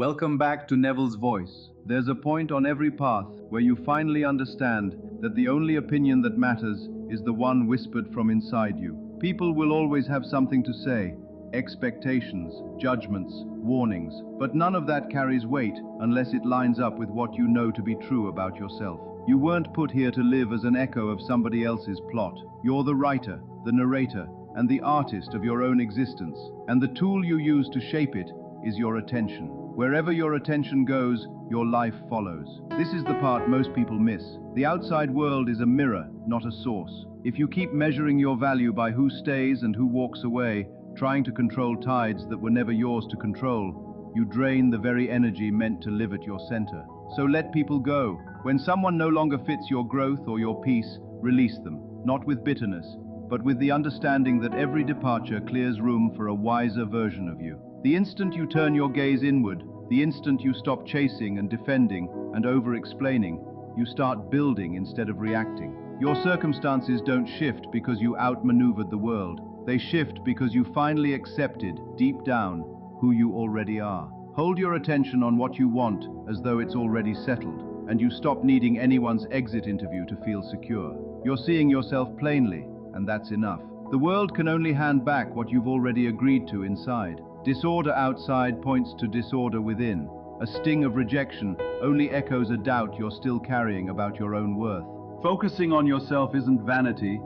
Welcome back to Neville's Voice. There's a point on every path where you finally understand that the only opinion that matters is the one whispered from inside you. People will always have something to say, expectations, judgments, warnings, but none of that carries weight unless it lines up with what you know to be true about yourself. You weren't put here to live as an echo of somebody else's plot. You're the writer, the narrator, and the artist of your own existence, and the tool you use to shape it is your attention. Wherever your attention goes, your life follows. This is the part most people miss. The outside world is a mirror, not a source. If you keep measuring your value by who stays and who walks away, trying to control tides that were never yours to control, you drain the very energy meant to live at your center. So let people go. When someone no longer fits your growth or your peace, release them, not with bitterness, but with the understanding that every departure clears room for a wiser version of you. The instant you turn your gaze inward, the instant you stop chasing and defending and over-explaining, you start building instead of reacting. Your circumstances don't shift because you outmaneuvered the world. They shift because you finally accepted, deep down, who you already are. Hold your attention on what you want as though it's already settled, and you stop needing anyone's exit interview to feel secure. You're seeing yourself plainly, and that's enough. The world can only hand back what you've already agreed to inside. Disorder outside points to disorder within. A sting of rejection only echoes a doubt you're still carrying about your own worth. Focusing on yourself isn't vanity,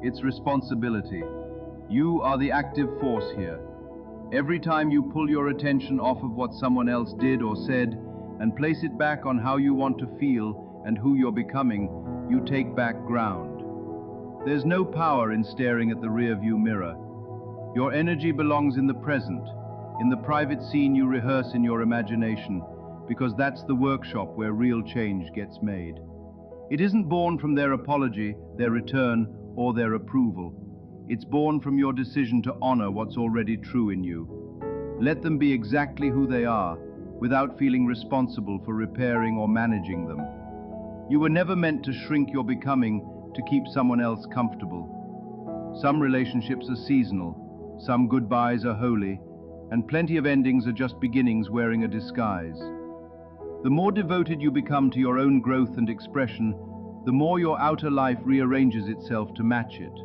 it's responsibility. You are the active force here. Every time you pull your attention off of what someone else did or said and place it back on how you want to feel and who you're becoming, you take back ground. There's no power in staring at the rearview mirror. Your energy belongs in the present, in the private scene you rehearse in your imagination, because that's the workshop where real change gets made. It isn't born from their apology, their return, or their approval. It's born from your decision to honor what's already true in you. Let them be exactly who they are, without feeling responsible for repairing or managing them. You were never meant to shrink your becoming to keep someone else comfortable. Some relationships are seasonal, some goodbyes are holy, and plenty of endings are just beginnings wearing a disguise. The more devoted you become to your own growth and expression, the more your outer life rearranges itself to match it.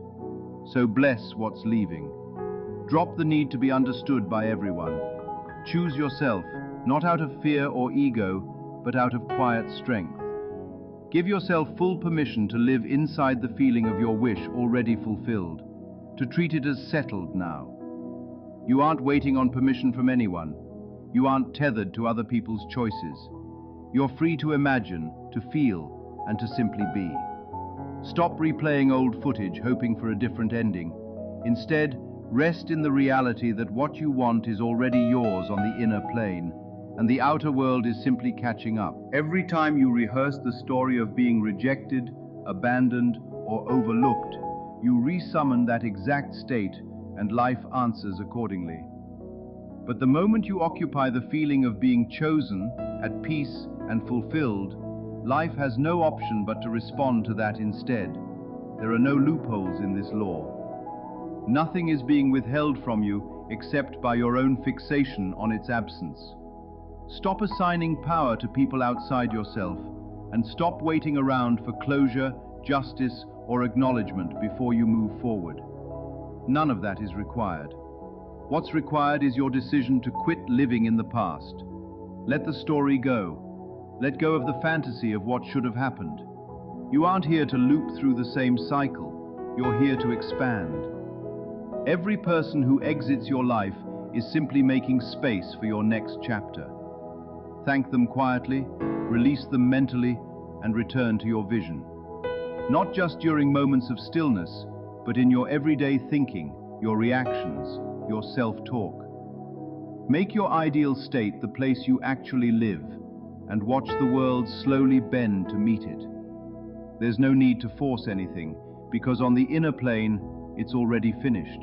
So bless what's leaving. Drop the need to be understood by everyone. Choose yourself, not out of fear or ego, but out of quiet strength. Give yourself full permission to live inside the feeling of your wish already fulfilled, to treat it as settled now. You aren't waiting on permission from anyone. You aren't tethered to other people's choices. You're free to imagine, to feel, and to simply be. Stop replaying old footage hoping for a different ending. Instead, rest in the reality that what you want is already yours on the inner plane, and the outer world is simply catching up. Every time you rehearse the story of being rejected, abandoned, or overlooked, you resummon that exact state, and life answers accordingly. But the moment you occupy the feeling of being chosen, at peace, and fulfilled, life has no option but to respond to that instead. There are no loopholes in this law. Nothing is being withheld from you except by your own fixation on its absence. Stop assigning power to people outside yourself, and stop waiting around for closure, justice, or acknowledgement before you move forward. None of that is required. What's required is your decision to quit living in the past. Let the story go. Let go of the fantasy of what should have happened. You aren't here to loop through the same cycle. You're here to expand. Every person who exits your life is simply making space for your next chapter. Thank them quietly, release them mentally, and return to your vision. Not just during moments of stillness, but in your everyday thinking, your reactions, your self-talk. Make your ideal state the place you actually live, and watch the world slowly bend to meet it. There's no need to force anything, because on the inner plane, it's already finished.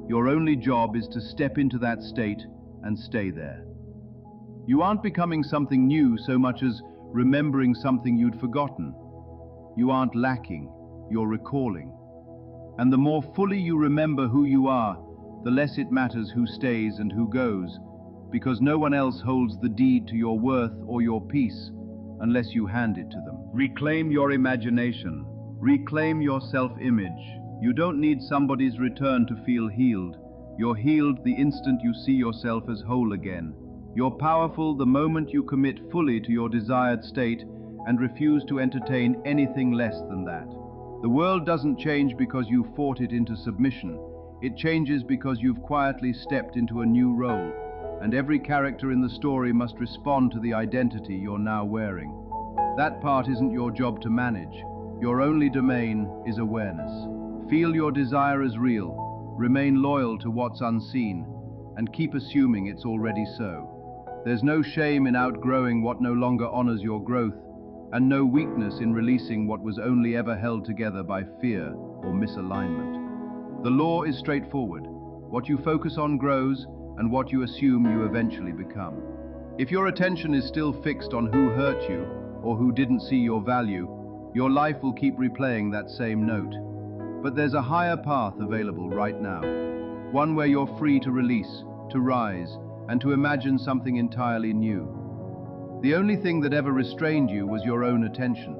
Your only job is to step into that state and stay there. You aren't becoming something new so much as remembering something you'd forgotten. You aren't lacking, you're recalling. And the more fully you remember who you are, the less it matters who stays and who goes, because no one else holds the deed to your worth or your peace unless you hand it to them. Reclaim your imagination. Reclaim your self-image. You don't need somebody's return to feel healed. You're healed the instant you see yourself as whole again. You're powerful the moment you commit fully to your desired state and refuse to entertain anything less than that. The world doesn't change because you fought it into submission. It changes because you've quietly stepped into a new role, and every character in the story must respond to the identity you're now wearing. That part isn't your job to manage. Your only domain is awareness. Feel your desire as real, remain loyal to what's unseen, and keep assuming it's already so. There's no shame in outgrowing what no longer honors your growth, and no weakness in releasing what was only ever held together by fear or misalignment. The law is straightforward. What you focus on grows, and what you assume you eventually become. If your attention is still fixed on who hurt you or who didn't see your value, your life will keep replaying that same note. But there's a higher path available right now, one where you're free to release, to rise, and to imagine something entirely new. The only thing that ever restrained you was your own attention,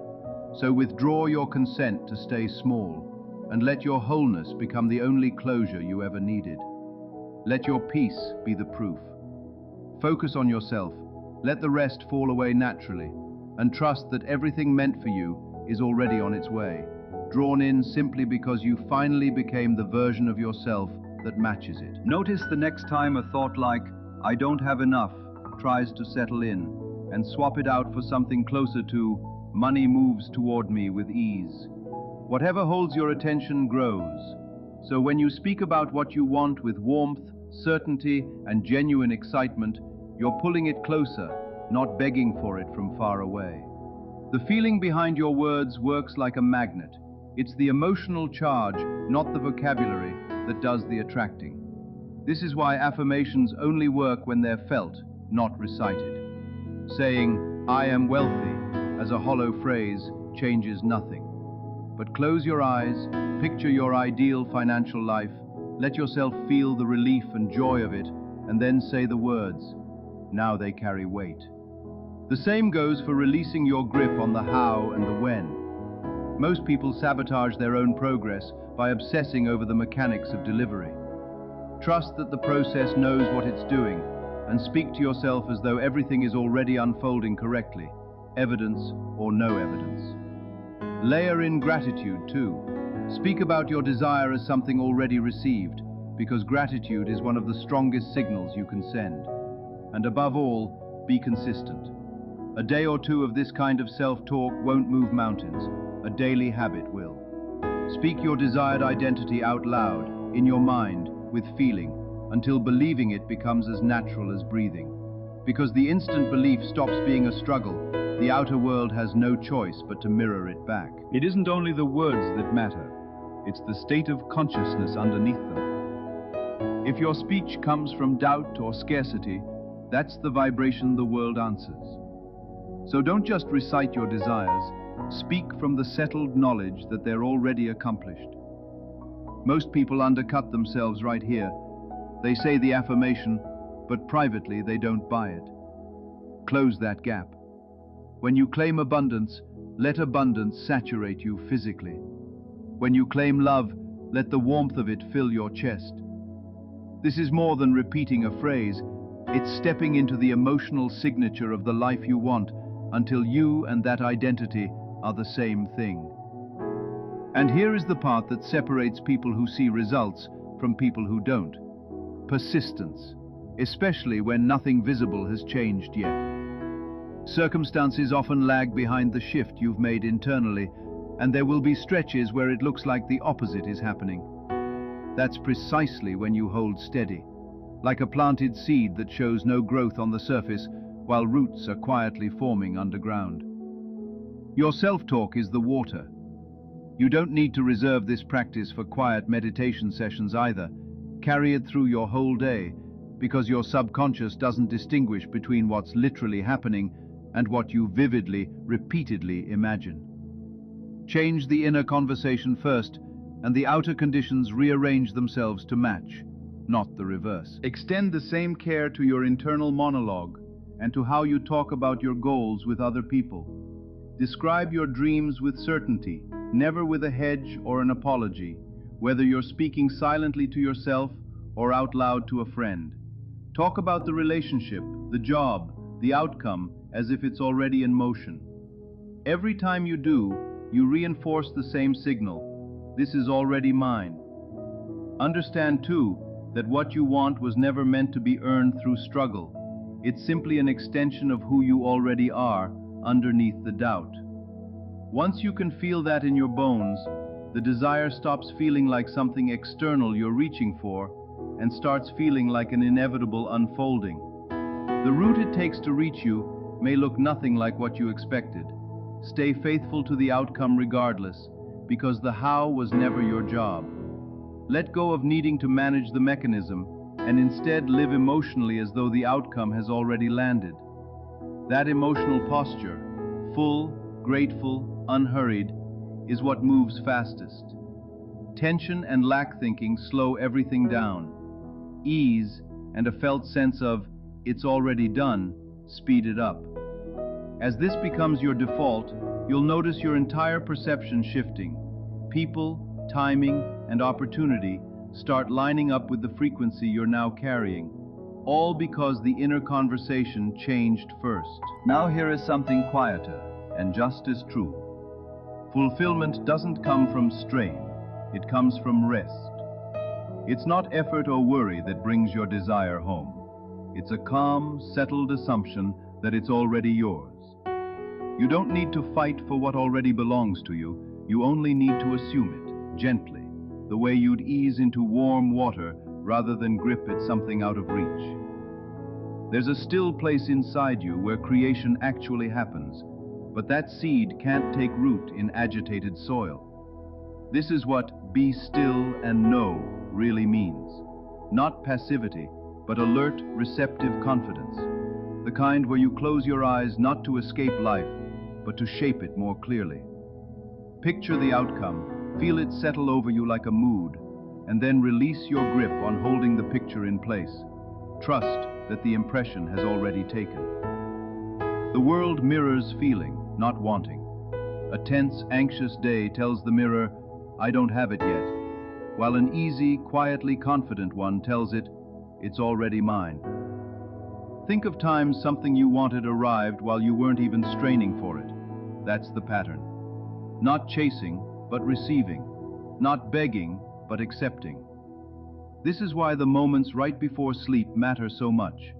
so withdraw your consent to stay small, and let your wholeness become the only closure you ever needed. Let your peace be the proof. Focus on yourself, let the rest fall away naturally, and trust that everything meant for you is already on its way, drawn in simply because you finally became the version of yourself that matches it. Notice the next time a thought like, "I don't have enough," tries to settle in, and swap it out for something closer to, "Money moves toward me with ease." Whatever holds your attention grows. So when you speak about what you want with warmth, certainty, and genuine excitement, you're pulling it closer, not begging for it from far away. The feeling behind your words works like a magnet. It's the emotional charge, not the vocabulary, that does the attracting. This is why affirmations only work when they're felt, not recited. Saying, "I am wealthy," as a hollow phrase changes nothing. But close your eyes, picture your ideal financial life, let yourself feel the relief and joy of it, and then say the words. Now they carry weight. The same goes for releasing your grip on the how and the when. Most people sabotage their own progress by obsessing over the mechanics of delivery. Trust that the process knows what it's doing, and speak to yourself as though everything is already unfolding correctly, evidence or no evidence. Layer in gratitude too. Speak about your desire as something already received, because gratitude is one of the strongest signals you can send. And above all, be consistent. A day or two of this kind of self-talk won't move mountains. A daily habit will. Speak your desired identity out loud, in your mind, with feeling, until believing it becomes as natural as breathing. Because the instant belief stops being a struggle, the outer world has no choice but to mirror it back. It isn't only the words that matter, it's the state of consciousness underneath them. If your speech comes from doubt or scarcity, that's the vibration the world answers. So don't just recite your desires, speak from the settled knowledge that they're already accomplished. Most people undercut themselves right here. They say the affirmation, but privately they don't buy it. Close that gap. When you claim abundance, let abundance saturate you physically. When you claim love, let the warmth of it fill your chest. This is more than repeating a phrase, it's stepping into the emotional signature of the life you want until you and that identity are the same thing. And here is the part that separates people who see results from people who don't. Persistence, especially when nothing visible has changed yet. Circumstances often lag behind the shift you've made internally, and there will be stretches where it looks like the opposite is happening. That's precisely when you hold steady, like a planted seed that shows no growth on the surface while roots are quietly forming underground. Your self-talk is the water. You don't need to reserve this practice for quiet meditation sessions either. Carry it through your whole day, because your subconscious doesn't distinguish between what's literally happening and what you vividly, repeatedly imagine. Change the inner conversation first, and the outer conditions rearrange themselves to match. not the reverse. Extend the same care to your internal monologue and to how you talk about your goals with other people. Describe your dreams with certainty, never with a hedge or an apology, whether you're speaking silently to yourself or out loud to a friend. Talk about the relationship, the job, the outcome, as if it's already in motion. Every time you do, you reinforce the same signal. This is already mine. Understand, too, that what you want was never meant to be earned through struggle. It's simply an extension of who you already are, underneath the doubt. Once you can feel that in your bones, the desire stops feeling like something external you're reaching for and starts feeling like an inevitable unfolding. The route it takes to reach you may look nothing like what you expected. Stay faithful to the outcome regardless, because the how was never your job. Let go of needing to manage the mechanism and instead live emotionally as though the outcome has already landed. That emotional posture, full, grateful, unhurried, is what moves fastest. Tension and lack thinking slow everything down. Ease and a felt sense of "it's already done" speed it up. As this becomes your default, you'll notice your entire perception shifting. People, timing, and opportunity start lining up with the frequency you're now carrying, all because the inner conversation changed first. Now here is something quieter and just as true. Fulfillment doesn't come from strain, it comes from rest. It's not effort or worry that brings your desire home. It's a calm, settled assumption that it's already yours. You don't need to fight for what already belongs to you, you only need to assume it, gently, the way you'd ease into warm water rather than grip at something out of reach. There's a still place inside you where creation actually happens, but that seed can't take root in agitated soil. This is what "be still and know" really means. Not passivity, but alert, receptive confidence. The kind where you close your eyes not to escape life, but to shape it more clearly. Picture the outcome, feel it settle over you like a mood, and then release your grip on holding the picture in place. Trust that the impression has already taken. The world mirrors feeling, not wanting. A tense, anxious day tells the mirror, "I don't have it yet," while an easy, quietly confident one tells it, "It's already mine." Think of times something you wanted arrived while you weren't even straining for it. That's the pattern. Not chasing, but receiving. Not begging, but accepting. This is why the moments right before sleep matter so much.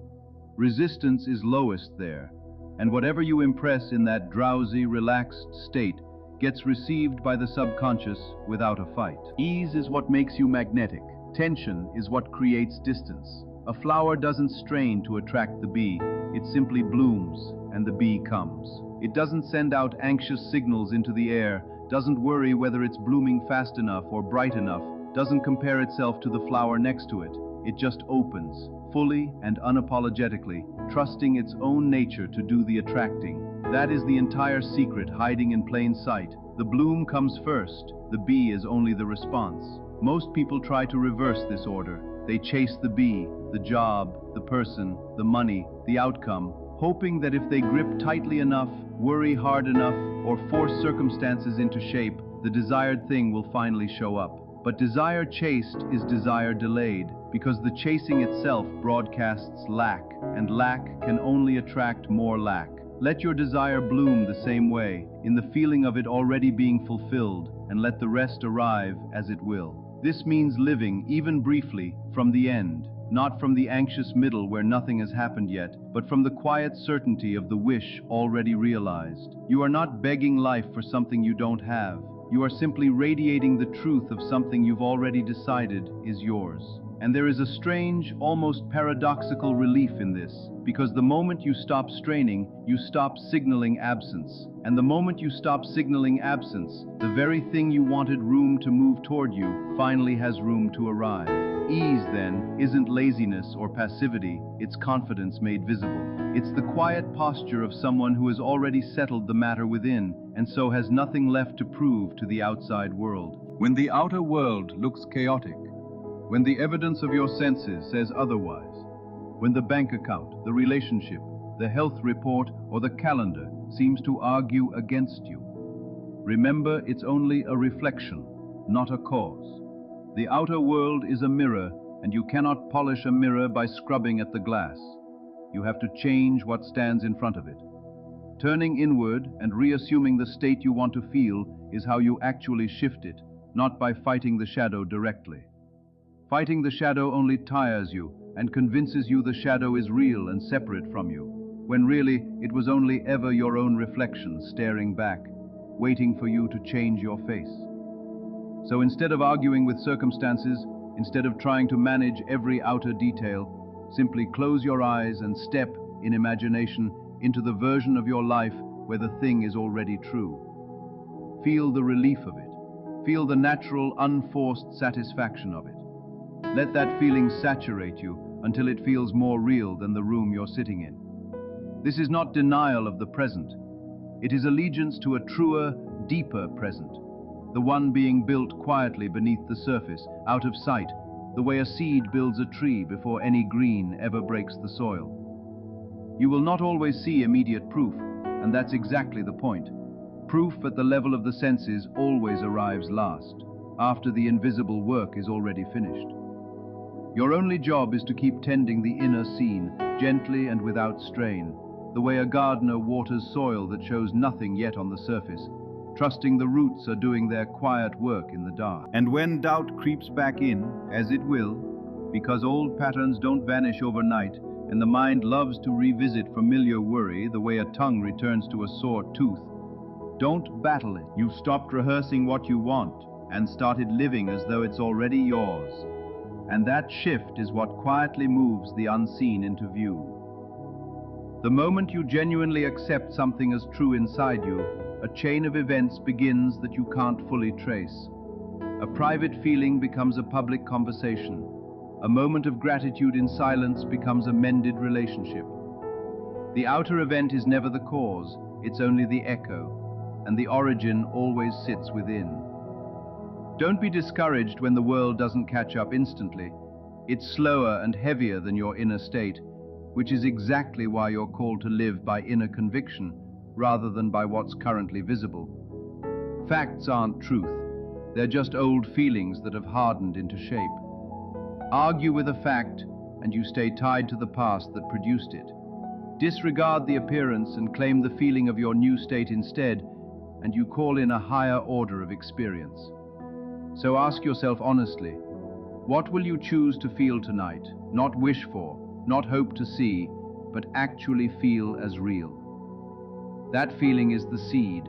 Resistance is lowest there, and whatever you impress in that drowsy, relaxed state gets received by the subconscious without a fight. Ease is what makes you magnetic. Tension is what creates distance. A flower doesn't strain to attract the bee, it simply blooms and the bee comes. It doesn't send out anxious signals into the air, doesn't worry whether it's blooming fast enough or bright enough, doesn't compare itself to the flower next to it. It just opens, fully and unapologetically, trusting its own nature to do the attracting. That is the entire secret hiding in plain sight. The bloom comes first, the bee is only the response. Most people try to reverse this order. They chase the bee, the job, the person, the money, the outcome, hoping that if they grip tightly enough, worry hard enough, or force circumstances into shape, the desired thing will finally show up. But desire chased is desire delayed, because the chasing itself broadcasts lack, and lack can only attract more lack. Let your desire bloom the same way, in the feeling of it already being fulfilled, and let the rest arrive as it will. This means living, even briefly, from the end, not from the anxious middle where nothing has happened yet, but from the quiet certainty of the wish already realized. You are not begging life for something you don't have. You are simply radiating the truth of something you've already decided is yours. And there is a strange, almost paradoxical relief in this, because the moment you stop straining, you stop signaling absence. And the moment you stop signaling absence, the very thing you wanted room to move toward you finally has room to arrive. Ease, then, isn't laziness or passivity, it's confidence made visible. It's the quiet posture of someone who has already settled the matter within, and so has nothing left to prove to the outside world. When the outer world looks chaotic, When the evidence of your senses says otherwise, when the bank account, the relationship, the health report, or the calendar seems to argue against you, remember it's only a reflection, not a cause. The outer world is a mirror, and you cannot polish a mirror by scrubbing at the glass. You have to change what stands in front of it. Turning inward and reassuming the state you want to feel is how you actually shift it, not by fighting the shadow directly. Fighting the shadow only tires you and convinces you the shadow is real and separate from you, when really it was only ever your own reflection staring back, waiting for you to change your face. So instead of arguing with circumstances, instead of trying to manage every outer detail, simply close your eyes and step, in imagination, into the version of your life where the thing is already true. Feel the relief of it. Feel the natural, unforced satisfaction of it. Let that feeling saturate you until it feels more real than the room you're sitting in. This is not denial of the present. It is allegiance to a truer, deeper present, the one being built quietly beneath the surface, out of sight, the way a seed builds a tree before any green ever breaks the soil. You will not always see immediate proof, and that's exactly the point. Proof at the level of the senses always arrives last, after the invisible work is already finished. Your only job is to keep tending the inner scene, gently and without strain, the way a gardener waters soil that shows nothing yet on the surface, trusting the roots are doing their quiet work in the dark. And when doubt creeps back in, as it will, because old patterns don't vanish overnight, and the mind loves to revisit familiar worry the way a tongue returns to a sore tooth, don't battle it. You've stopped rehearsing what you want and started living as though it's already yours. And that shift is what quietly moves the unseen into view. The moment you genuinely accept something as true inside you, a chain of events begins that you can't fully trace. A private feeling becomes a public conversation. A moment of gratitude in silence becomes a mended relationship. The outer event is never the cause, it's only the echo, and the origin always sits within. Don't be discouraged when the world doesn't catch up instantly. It's slower and heavier than your inner state, which is exactly why you're called to live by inner conviction rather than by what's currently visible. Facts aren't truth. They're just old feelings that have hardened into shape. Argue with a fact, and you stay tied to the past that produced it. Disregard the appearance and claim the feeling of your new state instead, and you call in a higher order of experience. So ask yourself honestly, what will you choose to feel tonight? Not wish for, not hope to see, but actually feel as real. That feeling is the seed.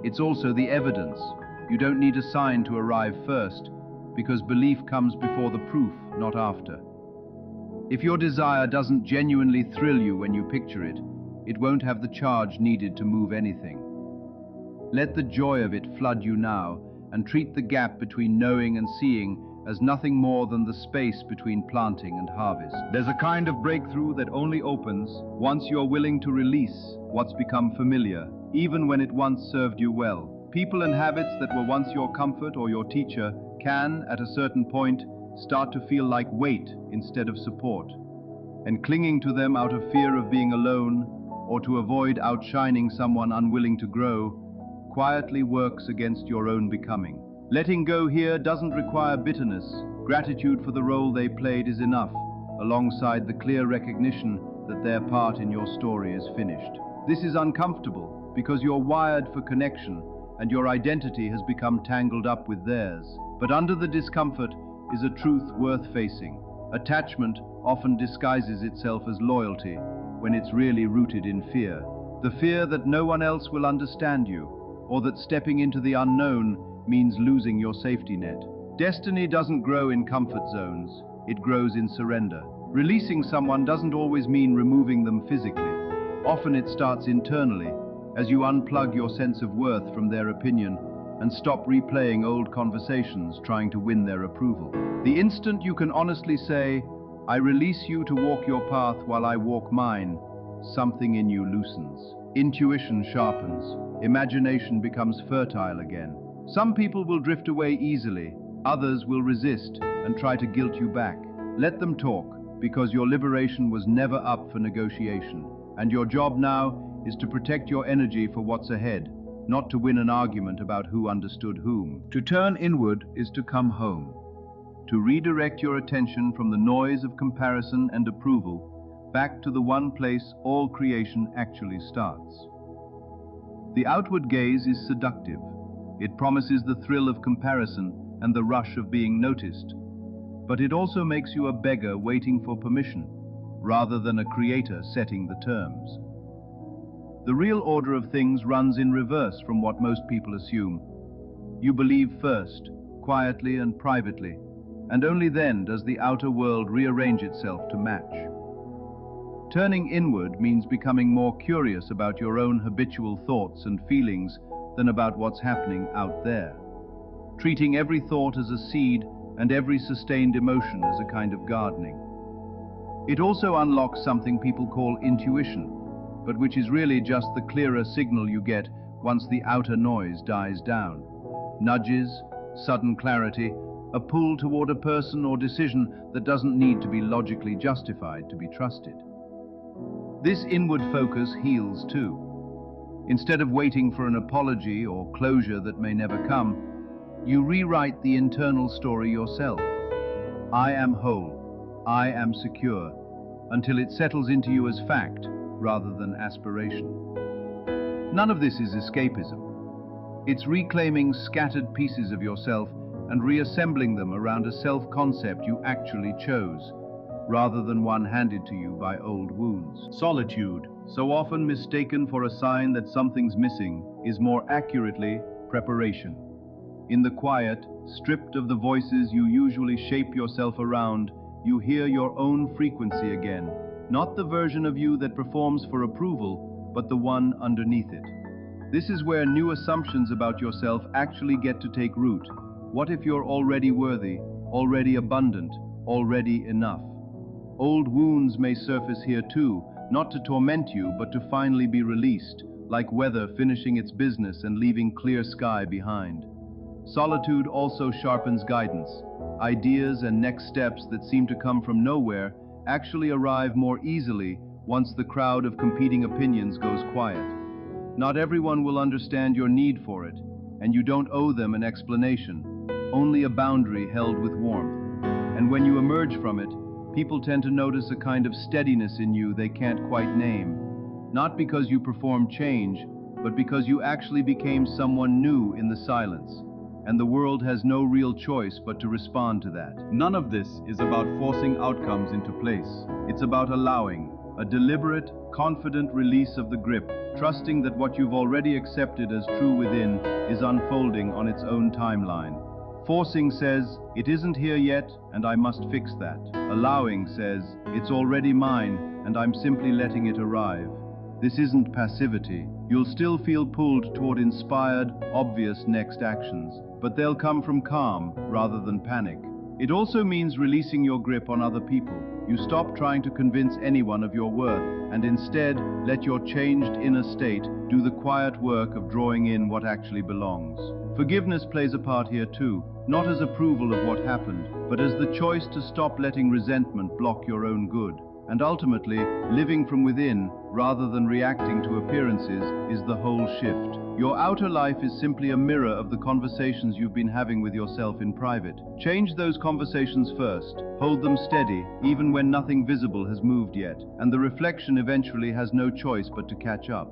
It's also the evidence. You don't need a sign to arrive first, because belief comes before the proof, not after. If your desire doesn't genuinely thrill you when you picture it, it won't have the charge needed to move anything. Let the joy of it flood you now, and treat the gap between knowing and seeing as nothing more than the space between planting and harvest. There's a kind of breakthrough that only opens once you're willing to release what's become familiar, even when it once served you well. People and habits that were once your comfort or your teacher can, at a certain point, start to feel like weight instead of support. And clinging to them out of fear of being alone or to avoid outshining someone unwilling to grow quietly works against your own becoming. Letting go here doesn't require bitterness. Gratitude for the role they played is enough, alongside the clear recognition that their part in your story is finished. This is uncomfortable because you're wired for connection and your identity has become tangled up with theirs. But under the discomfort is a truth worth facing. Attachment often disguises itself as loyalty when it's really rooted in fear. The fear that no one else will understand you, or that stepping into the unknown means losing your safety net. Destiny doesn't grow in comfort zones, it grows in surrender. Releasing someone doesn't always mean removing them physically. Often it starts internally, as you unplug your sense of worth from their opinion and stop replaying old conversations trying to win their approval. The instant you can honestly say, "I release you to walk your path while I walk mine," something in you loosens. Intuition sharpens. Imagination becomes fertile again. Some people will drift away easily, Others will resist and try to guilt you back. Let them talk, because your liberation was never up for negotiation. And your job now is to protect your energy for what's ahead, not to win an argument about who understood whom. To turn inward is to come home, to redirect your attention from the noise of comparison and approval back to the one place all creation actually starts. The outward gaze is seductive. It promises the thrill of comparison and the rush of being noticed. But it also makes you a beggar waiting for permission, rather than a creator setting the terms. The real order of things runs in reverse from what most people assume. You believe first, quietly and privately, and only then does the outer world rearrange itself to match. Turning inward means becoming more curious about your own habitual thoughts and feelings than about what's happening out there. Treating every thought as a seed and every sustained emotion as a kind of gardening. It also unlocks something people call intuition, but which is really just the clearer signal you get once the outer noise dies down. Nudges, sudden clarity, a pull toward a person or decision that doesn't need to be logically justified to be trusted. This inward focus heals too. Instead of waiting for an apology or closure that may never come, you rewrite the internal story yourself. I am whole, I am secure, until it settles into you as fact rather than aspiration. None of this is escapism. It's reclaiming scattered pieces of yourself and reassembling them around a self-concept you actually chose, rather than one handed to you by old wounds. Solitude, so often mistaken for a sign that something's missing, is more accurately preparation. In the quiet, stripped of the voices you usually shape yourself around, you hear your own frequency again, not the version of you that performs for approval, but the one underneath it. This is where new assumptions about yourself actually get to take root. What if you're already worthy, already abundant, already enough? Old wounds may surface here too, not to torment you, but to finally be released, like weather finishing its business and leaving clear sky behind. Solitude also sharpens guidance. Ideas and next steps that seem to come from nowhere actually arrive more easily once the crowd of competing opinions goes quiet. Not everyone will understand your need for it, and you don't owe them an explanation, only a boundary held with warmth. And when you emerge from it, people tend to notice a kind of steadiness in you they can't quite name. Not because you performed change, but because you actually became someone new in the silence. And the world has no real choice but to respond to that. None of this is about forcing outcomes into place. It's about allowing a deliberate, confident release of the grip, trusting that what you've already accepted as true within is unfolding on its own timeline. Forcing says, it isn't here yet, and I must fix that. Allowing says, it's already mine, and I'm simply letting it arrive. This isn't passivity. You'll still feel pulled toward inspired, obvious next actions, but they'll come from calm rather than panic. It also means releasing your grip on other people. You stop trying to convince anyone of your worth, and instead let your changed inner state do the quiet work of drawing in what actually belongs. Forgiveness plays a part here too, not as approval of what happened, but as the choice to stop letting resentment block your own good. And ultimately, living from within, rather than reacting to appearances, is the whole shift. Your outer life is simply a mirror of the conversations you've been having with yourself in private. Change those conversations first. Hold them steady, even when nothing visible has moved yet, and the reflection eventually has no choice but to catch up.